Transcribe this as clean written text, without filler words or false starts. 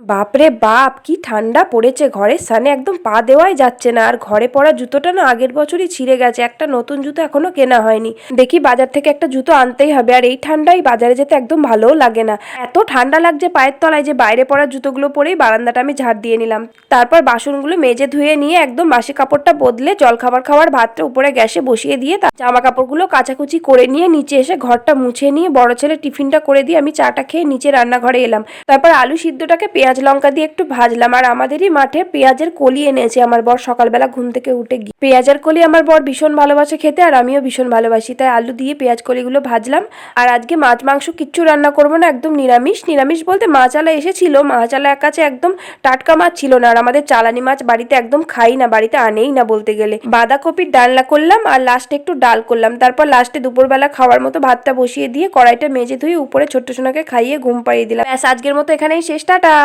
বাপরে বাপ, কি ঠান্ডা পড়েছে! ঘরের সামনে একদম পা দেওয়াই যাচ্ছে না। আর ঘরে পরা জুতোটা না আগের বছরই ছিঁড়ে গেছে, একটা নতুন জুতো এখনো কেনা হয়নি। দেখি বাজার থেকে একটা জুতো আনতেই হবে। আর এই ঠান্ডায় বাজারে যেতে একদম ভালোও লাগে না, এত ঠান্ডা লাগছে পায়ের তলায় যে বাইরে পরা জুতোগুলো পরেই বারান্দাটা আমি ঝাড় দিয়ে নিলাম। তারপর বাসনগুলো মেজে ধুয়ে নিয়ে একদম বাসি কাপড়টা বদলে জলখাবার খাওয়ার ভাতটা উপরে গ্যাসে বসিয়ে দিয়ে জামা কাপড়গুলো কাচাকুচি করে নিয়ে নিচে এসে ঘরটা মুছে নিয়ে বড় ছেলে টিফিনটা করে দিয়ে আমি চাটা খেয়ে নিচে রান্নাঘরে এলাম। তারপর আলু সিদ্ধটাকে পেঁয়াজ লঙ্কা দিয়ে একটু ভাজলাম। আর আমাদেরই মাঠে পেঁয়াজের কলি এনেছে আমার বর সকালবেলা ঘুম থেকে উঠে গিয়ে। পেঁয়াজের কলি আমার বর ভীষণ ভালোবাসে খেতে, আর আমিও ভীষণ ভালোবাসি, তাই আলু দিয়ে পেঁয়াজ কলিগুলো ভাজলাম। আর আজকে মাছ মাংস কিচ্ছু রান্না করবো না, একদম নিরামিষ। নিরামিষ বলতে মাছালা এসেছিল, মাছালার কাছে একদম টাটকা মাছ ছিল না। আর আমাদের চালানি মাছ বাড়িতে একদম খাই না, বাড়িতে আনেই না বলতে গেলে। বাঁধাকপির ডালনা করলাম আর লাস্টে একটু ডাল করলাম। তারপর লাস্টে দুপুরবেলা খাওয়ার মতো ভাতটা বসিয়ে দিয়ে কড়াইটা মেজে ধুয়ে উপরে ছোট্ট সোনাকে খাইয়ে ঘুম পাড়িয়ে দিলাম। ব্যাস, আজকের মতো এখানেই শেষ, টাটা।